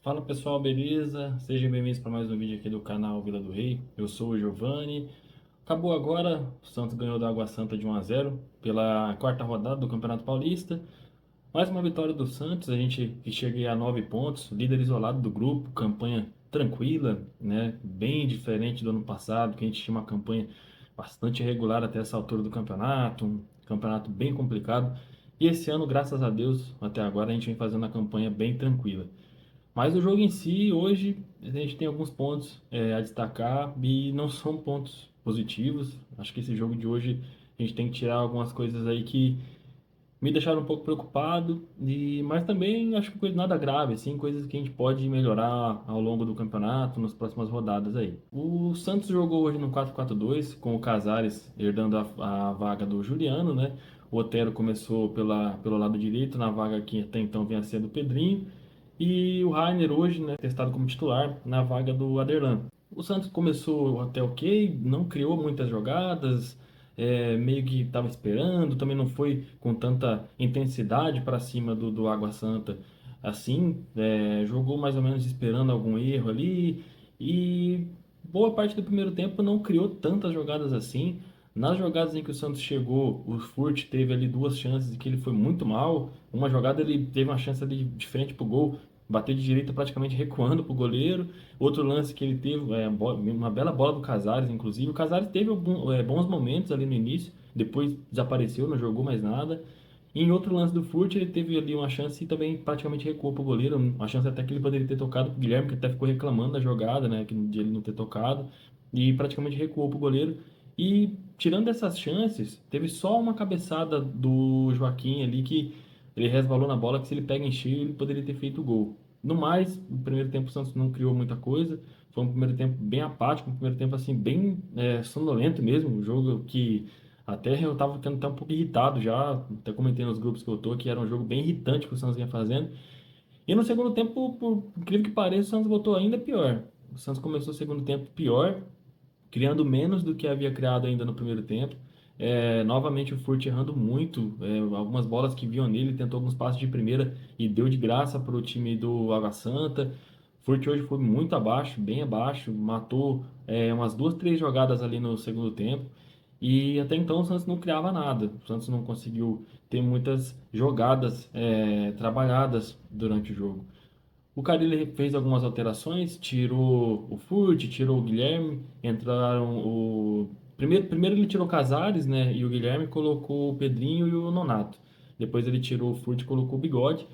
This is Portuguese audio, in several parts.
Fala pessoal, beleza? Sejam bem-vindos para mais um vídeo aqui do canal Vila do Rei. Eu sou o Giovanni. Acabou agora, o Santos ganhou da Água Santa de 1-0 pela quarta rodada do Campeonato Paulista. Mais uma vitória do Santos, a gente que chega a 9 pontos, líder isolado do grupo, campanha tranquila, né? Bem diferente do ano passado, que a gente tinha uma campanha bastante irregular até essa altura do campeonato, um campeonato bem complicado. E esse ano, graças a Deus, até agora a gente vem fazendo a campanha bem tranquila. Mas o jogo em si, hoje, a gente tem alguns pontos a destacar e não são pontos positivos. Acho que esse jogo de hoje a gente tem que tirar algumas coisas aí que me deixaram um pouco preocupado, mas também acho que coisa nada grave, assim, coisas que a gente pode melhorar ao longo do campeonato, nas próximas rodadas aí. O Santos jogou hoje no 4-4-2, com o Casares herdando a vaga do Juliano, né? O Otero começou pelo lado direito, na vaga que até então vinha sendo o Pedrinho, e o Rainer hoje, né, testado como titular, na vaga do Aderlan. O Santos começou até ok, não criou muitas jogadas, meio que estava esperando, também não foi com tanta intensidade para cima do Água Santa assim, jogou mais ou menos esperando algum erro ali e boa parte do primeiro tempo não criou tantas jogadas assim. Nas jogadas em que o Santos chegou, o Furt teve ali duas chances que ele foi muito mal. Uma jogada ele teve uma chance ali de frente pro gol, bateu de direita praticamente recuando pro goleiro. Outro lance que ele teve, uma bela bola do Casares, inclusive. O Casares teve bons momentos ali no início, depois desapareceu, não jogou mais nada. E em outro lance do Furt, ele teve ali uma chance e também praticamente recuou pro goleiro. Uma chance até que ele poderia ter tocado pro Guilherme, que até ficou reclamando da jogada, né, de ele não ter tocado. E praticamente recuou pro goleiro. E tirando essas chances, teve só uma cabeçada do Joaquim ali que ele resvalou na bola, que se ele pega em cheio, ele poderia ter feito o gol. No mais, no primeiro tempo o Santos não criou muita coisa. Foi um primeiro tempo bem apático, um primeiro tempo assim bem sonolento mesmo, um jogo que até eu tava ficando até um pouco irritado já, até comentei nos grupos que eu tô que era um jogo bem irritante que o Santos vinha fazendo. E no segundo tempo, por incrível que pareça, o Santos voltou ainda pior. O Santos começou o segundo tempo pior, criando menos do que havia criado ainda no primeiro tempo. Novamente o Furt errando muito, algumas bolas que viam nele, tentou alguns passos de primeira e deu de graça para o time do Água Santa. O Furt hoje foi muito abaixo, bem abaixo, matou umas duas, três jogadas ali no segundo tempo. E até então o Santos não criava nada, o Santos não conseguiu ter muitas jogadas trabalhadas durante o jogo. O Carille fez algumas alterações, tirou o Furt, tirou o Guilherme, entraram o. Primeiro ele tirou o Casares, né? E o Guilherme colocou o Pedrinho e o Nonato. Depois ele tirou o Furt e colocou o Bigode.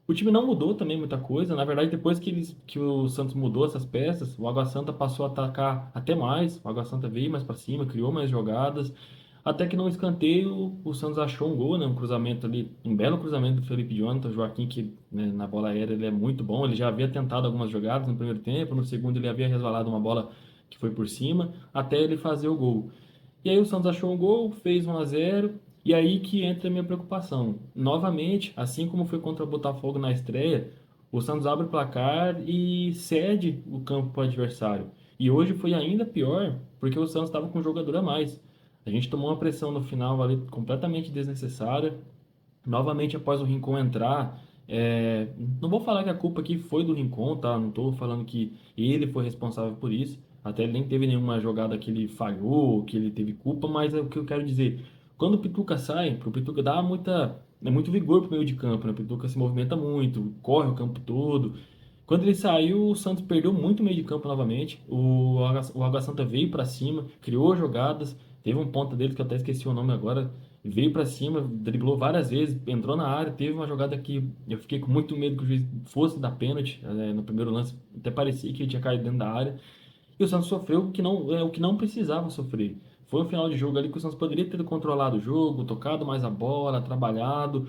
O time não mudou também muita coisa. Na verdade, depois que o Santos mudou essas peças, o Água Santa passou a atacar até mais. O Água Santa veio mais para cima, criou mais jogadas. Até que num escanteio, o Santos achou um gol, né? Um cruzamento ali, um belo cruzamento do Felipe Jonathan. O Joaquim, que né, na bola aérea ele é muito bom. Ele já havia tentado algumas jogadas no primeiro tempo, no segundo ele havia resvalado uma bola que foi por cima, até ele fazer o gol. E aí o Santos achou um gol, fez 1-0, e aí que entra a minha preocupação. Novamente, assim como foi contra o Botafogo na estreia, o Santos abre o placar e cede o campo para o adversário. E hoje foi ainda pior, porque o Santos estava com um jogador a mais. A gente tomou uma pressão no final ali completamente desnecessária. Novamente, após o Rincon entrar, não vou falar que a culpa aqui foi do Rincon, tá? Não estou falando que ele foi responsável por isso. Até ele nem teve nenhuma jogada que ele falhou, que ele teve culpa, mas é o que eu quero dizer. Quando o Pituca sai, pro Pituca dá muito vigor pro meio de campo, né? O Pituca se movimenta muito, corre o campo todo. Quando ele saiu, o Santos perdeu muito o meio de campo novamente. O Água Santa veio para cima, criou jogadas. Teve um ponta dele que eu até esqueci o nome agora. Veio para cima, driblou várias vezes, entrou na área. Teve uma jogada que eu fiquei com muito medo que o juiz fosse dar pênalti. No primeiro lance, até parecia que ele tinha caído dentro da área. E o Santos sofreu o que não precisava sofrer. Foi um final de jogo ali que o Santos poderia ter controlado o jogo, tocado mais a bola, trabalhado.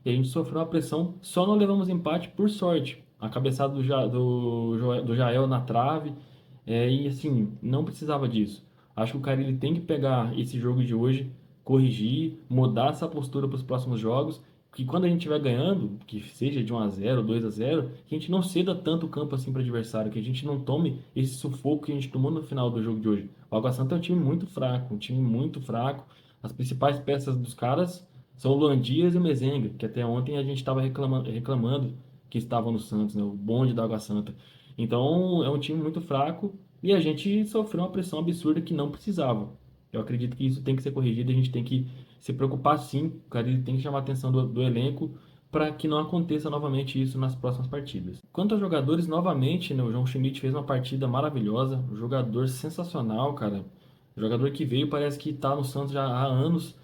E a gente sofreu uma pressão, só não levamos empate por sorte. A cabeçada do Jael na trave. E assim, não precisava disso. Acho que o cara ele tem que pegar esse jogo de hoje, corrigir, mudar essa postura para os próximos jogos. Que quando a gente estiver ganhando, que seja de 1-0, 2-0, que a gente não ceda tanto o campo assim para o adversário, que a gente não tome esse sufoco que a gente tomou no final do jogo de hoje. O Água Santa é um time muito fraco, um time muito fraco. As principais peças dos caras são o Luan Dias e o Mezenga, que até ontem a gente estava reclamando que estavam no Santos, né? O bonde da Água Santa. Então, é um time muito fraco e a gente sofreu uma pressão absurda que não precisava. Eu acredito que isso tem que ser corrigido, a gente tem que se preocupar sim, o cara ele tem que chamar a atenção do elenco para que não aconteça novamente isso nas próximas partidas. Quanto aos jogadores, novamente, né, o João Schmidt fez uma partida maravilhosa, um jogador sensacional, cara. O jogador que veio parece que está no Santos já há anos,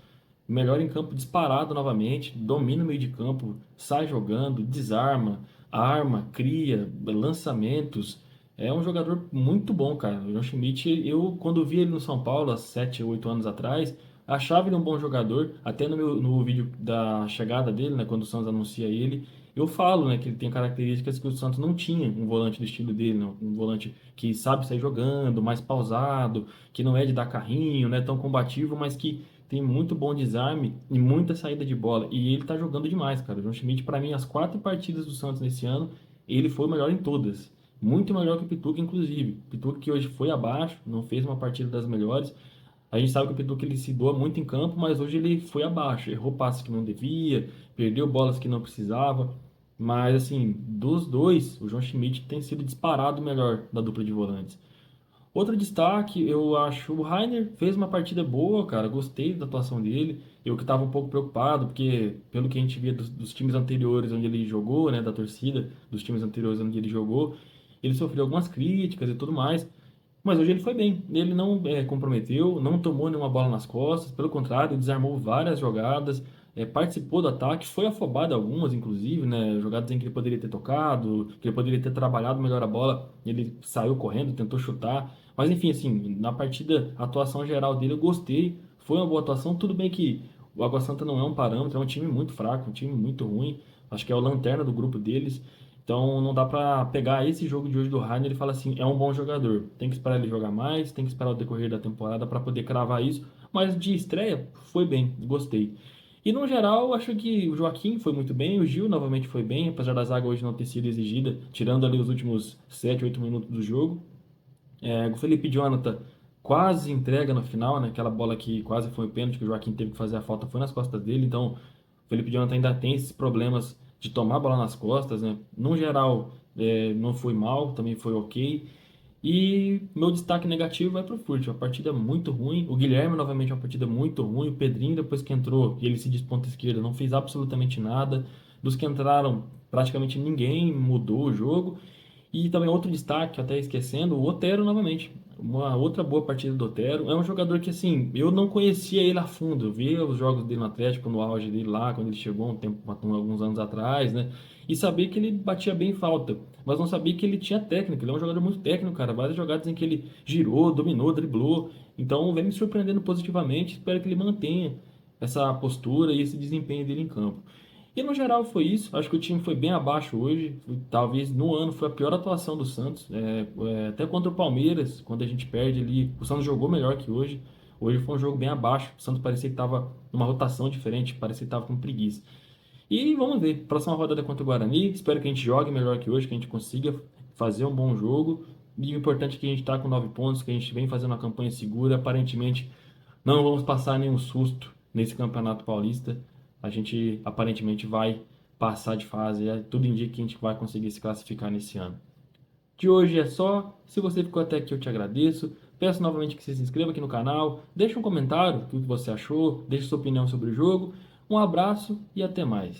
melhor em campo disparado novamente, domina o meio de campo, sai jogando, desarma, arma, cria, lançamentos. É um jogador muito bom, cara. O João Schmidt, eu quando vi ele no São Paulo há 7, 8 anos atrás, achava ele um bom jogador. Até no vídeo da chegada dele, né, quando o Santos anuncia ele, eu falo, né, que ele tem características que o Santos não tinha, um volante do estilo dele, né, um volante que sabe sair jogando, mais pausado, que não é de dar carrinho, não é tão combativo, mas que tem muito bom desarme e muita saída de bola. E ele tá jogando demais, cara. O João Schmidt, para mim, as 4 partidas do Santos nesse ano, ele foi o melhor em todas. Muito melhor que o Pituca, inclusive. O Pituca que hoje foi abaixo, não fez uma partida das melhores. A gente sabe que o Pituca ele se doa muito em campo, mas hoje ele foi abaixo. Errou passes que não devia, perdeu bolas que não precisava. Mas, assim, dos dois, o João Schmidt tem sido disparado o melhor da dupla de volantes. Outro destaque, eu acho, o Rainer fez uma partida boa, cara, gostei da atuação dele. Eu que estava um pouco preocupado, porque pelo que a gente via dos times anteriores onde ele jogou, né, da torcida, dos times anteriores onde ele jogou, ele sofreu algumas críticas e tudo mais. Mas hoje ele foi bem, ele não comprometeu, não tomou nenhuma bola nas costas, pelo contrário, desarmou várias jogadas, participou do ataque, foi afobado algumas, inclusive, né, jogadas em que ele poderia ter tocado, que ele poderia ter trabalhado melhor a bola, ele saiu correndo, tentou chutar, mas enfim, assim, na partida, a atuação geral dele eu gostei, foi uma boa atuação, tudo bem que o Água Santa não é um parâmetro, é um time muito fraco, um time muito ruim, acho que é o lanterna do grupo deles, então não dá pra pegar esse jogo de hoje do Rainer e falar assim, é um bom jogador. Tem que esperar ele jogar mais, tem que esperar o decorrer da temporada para poder cravar isso. Mas de estreia foi bem, gostei. E no geral, acho que o Joaquim foi muito bem, o Gil novamente foi bem, apesar da zaga hoje não ter sido exigida, tirando ali os últimos 7, 8 minutos do jogo. O Felipe Jonathan quase entrega no final, né? Aquela bola que quase foi o pênalti, que o Joaquim teve que fazer a falta, foi nas costas dele. Então, o Felipe Jonathan ainda tem esses problemas de tomar a bola nas costas, né? No geral, não foi mal, também foi ok. E meu destaque negativo vai para o Furt, uma partida muito ruim. O Guilherme, novamente, uma partida muito ruim. O Pedrinho, depois que entrou e ele se diz ponta esquerda, não fez absolutamente nada. Dos que entraram, praticamente ninguém mudou o jogo. E também outro destaque, até esquecendo, o Otero novamente. Uma outra boa partida do Otero. É um jogador que, assim, eu não conhecia ele a fundo. Eu via os jogos dele no Atlético, no auge dele lá, quando ele chegou alguns anos atrás, né? E sabia que ele batia bem falta. Mas não sabia que ele tinha técnica. Ele é um jogador muito técnico, cara. Várias jogadas em que ele girou, dominou, driblou. Então, vem me surpreendendo positivamente. Espero que ele mantenha essa postura e esse desempenho dele em campo. E no geral foi isso. Acho que o time foi bem abaixo hoje. Talvez no ano foi a pior atuação do Santos. Até contra o Palmeiras, quando a gente perde ali, o Santos jogou melhor que hoje. Hoje foi um jogo bem abaixo. O Santos parecia que estava numa rotação diferente, parecia que estava com preguiça. E vamos ver. Próxima rodada contra o Guarani. Espero que a gente jogue melhor que hoje, que a gente consiga fazer um bom jogo. E o importante é que a gente está com 9 pontos, que a gente vem fazendo uma campanha segura. Aparentemente, não vamos passar nenhum susto nesse Campeonato Paulista. A gente aparentemente vai passar de fase. Tudo indica que a gente vai conseguir se classificar nesse ano. De hoje é só. Se você ficou até aqui, eu te agradeço. Peço novamente que você se inscreva aqui no canal. Deixe um comentário, o que você achou. Deixe sua opinião sobre o jogo. Um abraço e até mais.